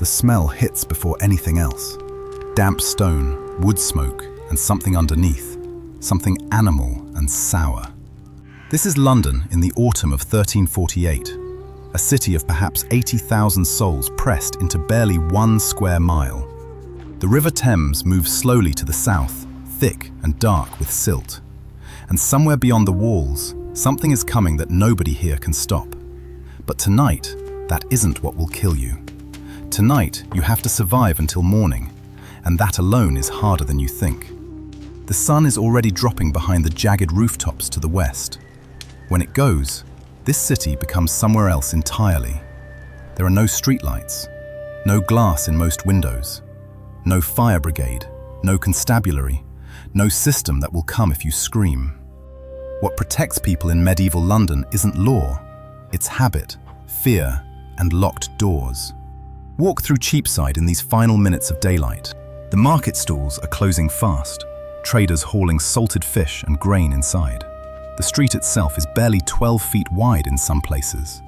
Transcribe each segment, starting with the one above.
The smell hits before anything else. Damp stone, wood smoke, and something underneath. Something animal and sour. This is London in the autumn of 1348. A city of perhaps 80,000 souls pressed into barely 1 square mile. The River Thames moves slowly to the south, thick and dark with silt. And somewhere beyond the walls, something is coming that nobody here can stop. But tonight, that isn't what will kill you. Tonight, you have to survive until morning, and that alone is harder than you think. The sun is already dropping behind the jagged rooftops to the west. When it goes, this city becomes somewhere else entirely. There are no streetlights, no glass in most windows, no fire brigade, no constabulary, no system that will come if you scream. What protects people in medieval London isn't law, it's habit, fear, and locked doors. Walk through Cheapside in these final minutes of daylight. The market stalls are closing fast, traders hauling salted fish and grain inside. The street itself is barely 12 feet wide in some places.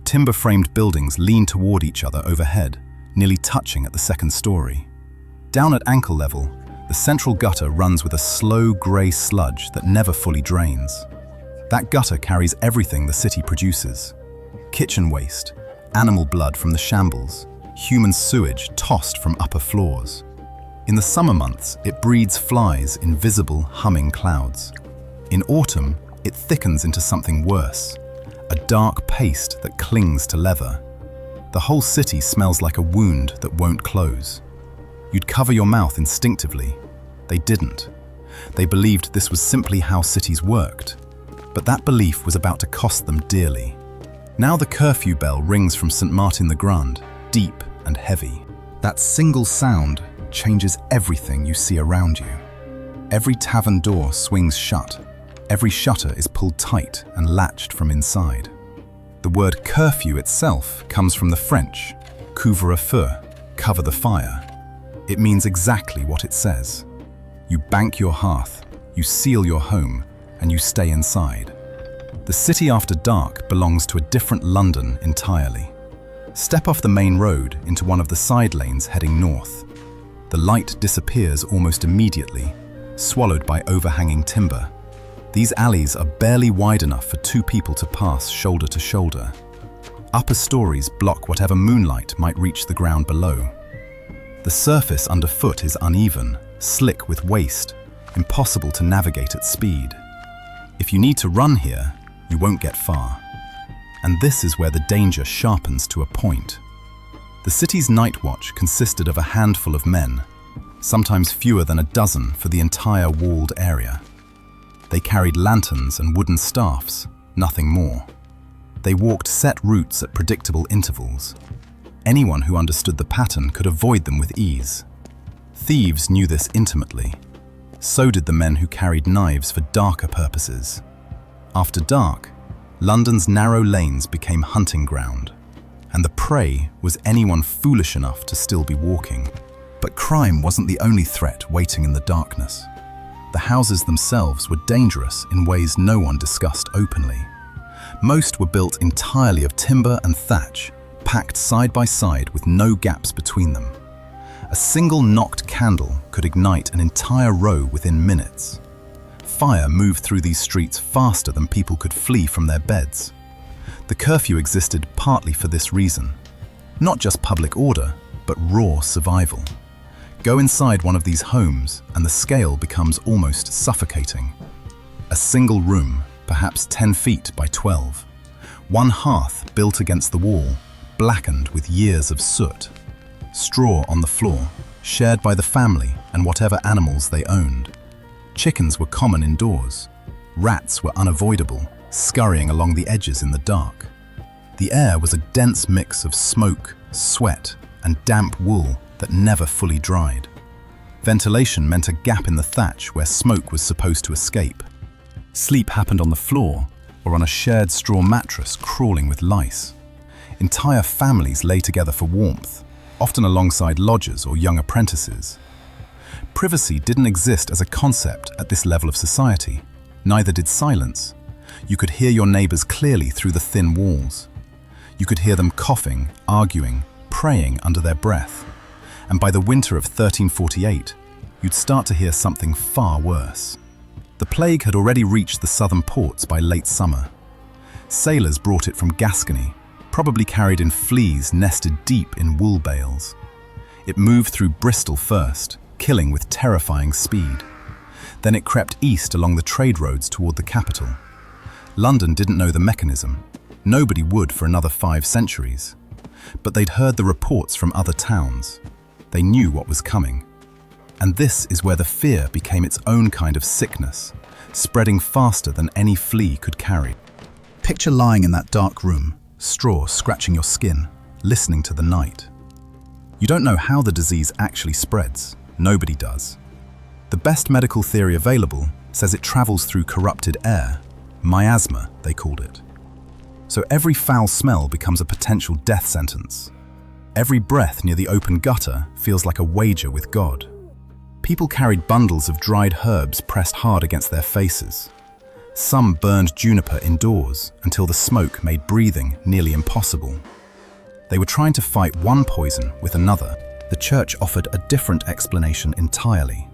Timber-framed buildings lean toward each other overhead, nearly touching at the second story. Down at ankle level, the central gutter runs with a slow grey sludge that never fully drains. That gutter carries everything the city produces. Kitchen waste, animal blood from the shambles, human sewage tossed from upper floors. In the summer months, it breeds flies in visible, humming clouds. In autumn, it thickens into something worse, a dark paste that clings to leather. The whole city smells like a wound that won't close. You'd cover your mouth instinctively. They didn't. They believed this was simply how cities worked. But that belief was about to cost them dearly. Now the curfew bell rings from St. Martin the Grand, deep and heavy. That single sound changes everything you see around you. Every tavern door swings shut. Every shutter is pulled tight and latched from inside. The word curfew itself comes from the French, couvre-feu, cover the fire. It means exactly what it says. You bank your hearth, you seal your home, and you stay inside. The city after dark belongs to a different London entirely. Step off the main road into one of the side lanes heading north. The light disappears almost immediately, swallowed by overhanging timber. These alleys are barely wide enough for 2 people to pass shoulder to shoulder. Upper stories block whatever moonlight might reach the ground below. The surface underfoot is uneven, slick with waste, impossible to navigate at speed. If you need to run here, you won't get far. And this is where the danger sharpens to a point. The city's night watch consisted of a handful of men, sometimes fewer than a dozen for the entire walled area. They carried lanterns and wooden staffs, nothing more. They walked set routes at predictable intervals. Anyone who understood the pattern could avoid them with ease. Thieves knew this intimately. So did the men who carried knives for darker purposes. After dark, London's narrow lanes became hunting ground, and the prey was anyone foolish enough to still be walking. But crime wasn't the only threat waiting in the darkness. The houses themselves were dangerous in ways no one discussed openly. Most were built entirely of timber and thatch, packed side by side with no gaps between them. A single knocked candle could ignite an entire row within minutes. Fire moved through these streets faster than people could flee from their beds. The curfew existed partly for this reason. Not just public order, but raw survival. Go inside one of these homes and the scale becomes almost suffocating. A single room, perhaps 10 feet by 12. One hearth built against the wall, blackened with years of soot. Straw on the floor, shared by the family and whatever animals they owned. Chickens were common indoors. Rats were unavoidable, scurrying along the edges in the dark. The air was a dense mix of smoke, sweat, and damp wool that never fully dried. Ventilation meant a gap in the thatch where smoke was supposed to escape. Sleep happened on the floor or on a shared straw mattress crawling with lice. Entire families lay together for warmth, often alongside lodgers or young apprentices. Privacy didn't exist as a concept at this level of society. Neither did silence. You could hear your neighbors clearly through the thin walls. You could hear them coughing, arguing, praying under their breath. And by the winter of 1348, you'd start to hear something far worse. The plague had already reached the southern ports by late summer. Sailors brought it from Gascony, probably carried in fleas nested deep in wool bales. It moved through Bristol first, killing with terrifying speed. Then it crept east along the trade roads toward the capital. London didn't know the mechanism. Nobody would for another 5 centuries. But they'd heard the reports from other towns. They knew what was coming. And this is where the fear became its own kind of sickness, spreading faster than any flea could carry. Picture lying in that dark room, straw scratching your skin, listening to the night. You don't know how the disease actually spreads. Nobody does. The best medical theory available says it travels through corrupted air, miasma, they called it. So every foul smell becomes a potential death sentence. Every breath near the open gutter feels like a wager with God. People carried bundles of dried herbs pressed hard against their faces. Some burned juniper indoors until the smoke made breathing nearly impossible. They were trying to fight one poison with another. The church offered a different explanation entirely.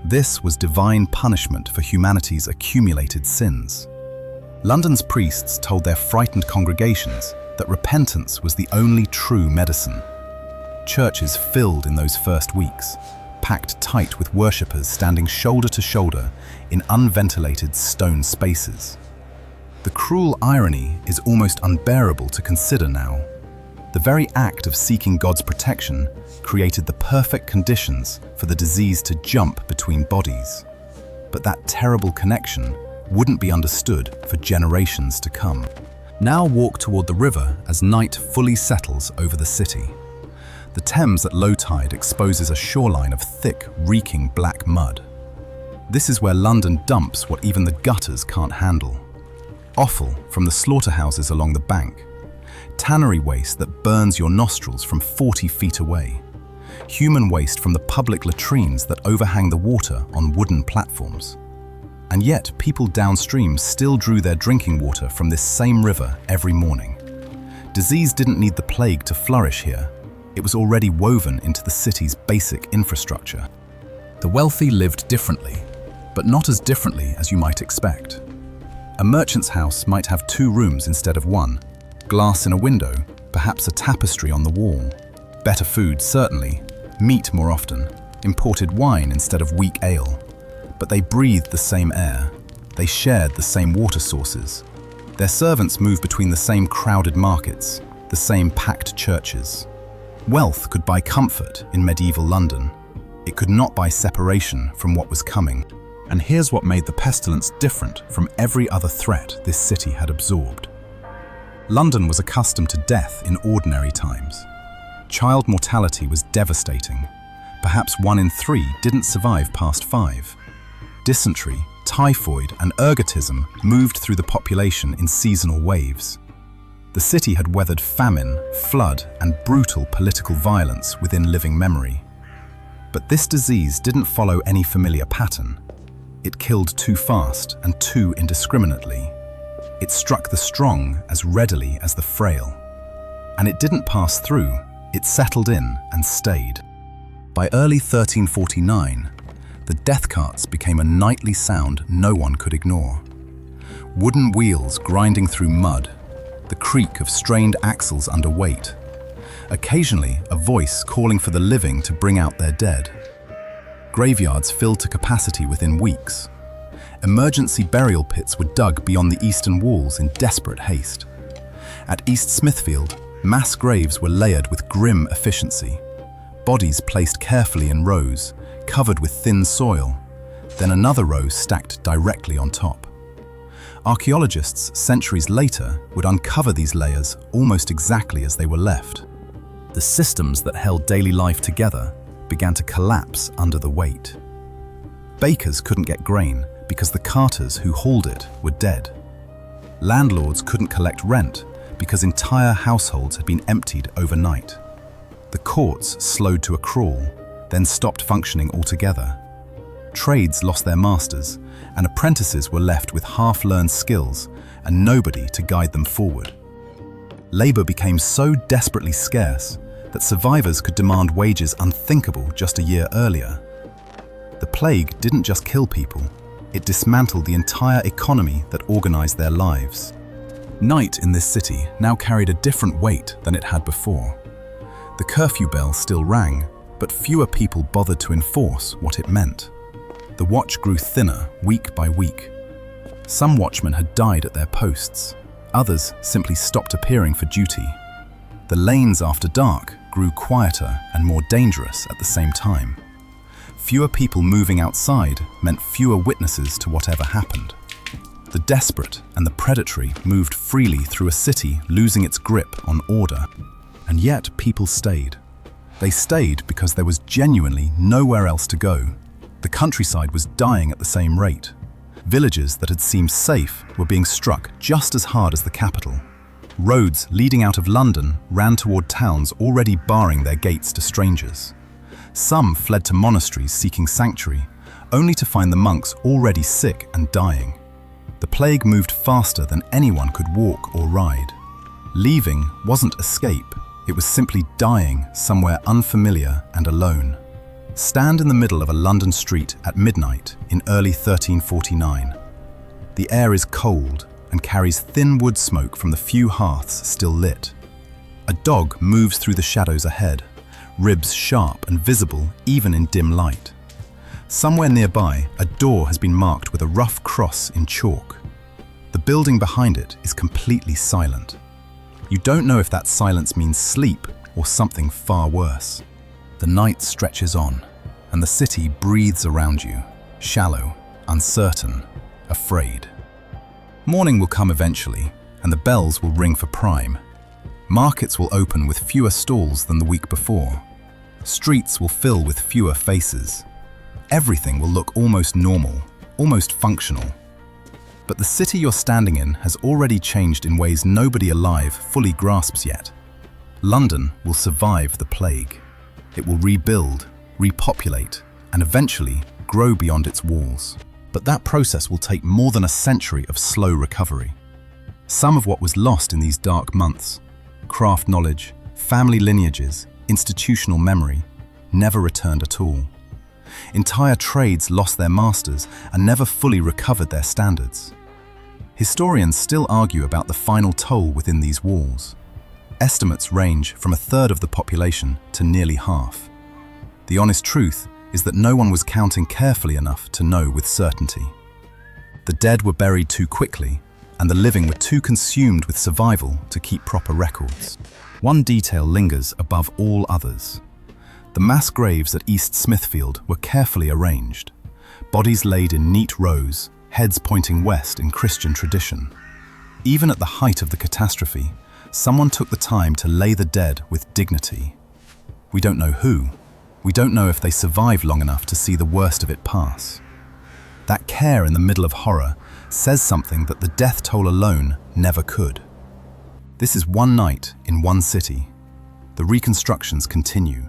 This was divine punishment for humanity's accumulated sins. London's priests told their frightened congregations that repentance was the only true medicine. Churches filled in those first weeks, packed tight with worshippers standing shoulder to shoulder in unventilated stone spaces. The cruel irony is almost unbearable to consider now. The very act of seeking God's protection created the perfect conditions for the disease to jump between bodies. But that terrible connection wouldn't be understood for generations to come. Now walk toward the river as night fully settles over the city. The Thames at low tide exposes a shoreline of thick, reeking black mud. This is where London dumps what even the gutters can't handle. Offal from the slaughterhouses along the bank. Tannery waste that burns your nostrils from 40 feet away. Human waste from the public latrines that overhang the water on wooden platforms. And yet, people downstream still drew their drinking water from this same river every morning. Disease didn't need the plague to flourish here. It was already woven into the city's basic infrastructure. The wealthy lived differently, but not as differently as you might expect. A merchant's house might have 2 rooms instead of 1, glass in a window, perhaps a tapestry on the wall. Better food, certainly, meat more often, imported wine instead of weak ale. But they breathed the same air. They shared the same water sources. Their servants moved between the same crowded markets, the same packed churches. Wealth could buy comfort in medieval London. It could not buy separation from what was coming. And here's what made the pestilence different from every other threat this city had absorbed. London was accustomed to death in ordinary times. Child mortality was devastating. Perhaps 1 in 3 didn't survive past 5. Dysentery, typhoid, and ergotism moved through the population in seasonal waves. The city had weathered famine, flood, and brutal political violence within living memory. But this disease didn't follow any familiar pattern. It killed too fast and too indiscriminately. It struck the strong as readily as the frail. And it didn't pass through, it settled in and stayed. By early 1349, the death carts became a nightly sound no one could ignore. Wooden wheels grinding through mud, the creak of strained axles under weight. Occasionally, a voice calling for the living to bring out their dead. Graveyards filled to capacity within weeks. Emergency burial pits were dug beyond the eastern walls in desperate haste. At East Smithfield, mass graves were layered with grim efficiency. Bodies placed carefully in rows, covered with thin soil, then another row stacked directly on top. Archaeologists, centuries later, would uncover these layers almost exactly as they were left. The systems that held daily life together began to collapse under the weight. Bakers couldn't get grain because the carters who hauled it were dead. Landlords couldn't collect rent because entire households had been emptied overnight. The courts slowed to a crawl, then stopped functioning altogether. Trades lost their masters, and apprentices were left with half-learned skills and nobody to guide them forward. Labor became so desperately scarce that survivors could demand wages unthinkable just a year earlier. The plague didn't just kill people, it dismantled the entire economy that organized their lives. Night in this city now carried a different weight than it had before. The curfew bell still rang, but fewer people bothered to enforce what it meant. The watch grew thinner week by week. Some watchmen had died at their posts. Others simply stopped appearing for duty. The lanes after dark grew quieter and more dangerous at the same time. Fewer people moving outside meant fewer witnesses to whatever happened. The desperate and the predatory moved freely through a city losing its grip on order. And yet people stayed. They stayed because there was genuinely nowhere else to go. The countryside was dying at the same rate. Villages that had seemed safe were being struck just as hard as the capital. Roads leading out of London ran toward towns already barring their gates to strangers. Some fled to monasteries seeking sanctuary, only to find the monks already sick and dying. The plague moved faster than anyone could walk or ride. Leaving wasn't escape, it was simply dying somewhere unfamiliar and alone. Stand in the middle of a London street at midnight in early 1349. The air is cold and carries thin wood smoke from the few hearths still lit. A dog moves through the shadows ahead, ribs sharp and visible even in dim light. Somewhere nearby, a door has been marked with a rough cross in chalk. The building behind it is completely silent. You don't know if that silence means sleep or something far worse. The night stretches on, and the city breathes around you, shallow, uncertain, afraid. Morning will come eventually, and the bells will ring for prime. Markets will open with fewer stalls than the week before. Streets will fill with fewer faces. Everything will look almost normal, almost functional. But the city you're standing in has already changed in ways nobody alive fully grasps yet. London will survive the plague. It will rebuild, repopulate, and eventually grow beyond its walls. But that process will take more than a century of slow recovery. Some of what was lost in these dark months, craft knowledge, family lineages, institutional memory, never returned at all. Entire trades lost their masters and never fully recovered their standards. Historians still argue about the final toll within these walls. Estimates range from a third of the population to nearly half. The honest truth is that no one was counting carefully enough to know with certainty. The dead were buried too quickly, and the living were too consumed with survival to keep proper records. One detail lingers above all others. The mass graves at East Smithfield were carefully arranged, bodies laid in neat rows, heads pointing west in Christian tradition. Even at the height of the catastrophe, someone took the time to lay the dead with dignity. We don't know who. We don't know if they survived long enough to see the worst of it pass. That care in the middle of horror says something that the death toll alone never could. This is one night in one city. The reconstructions continue.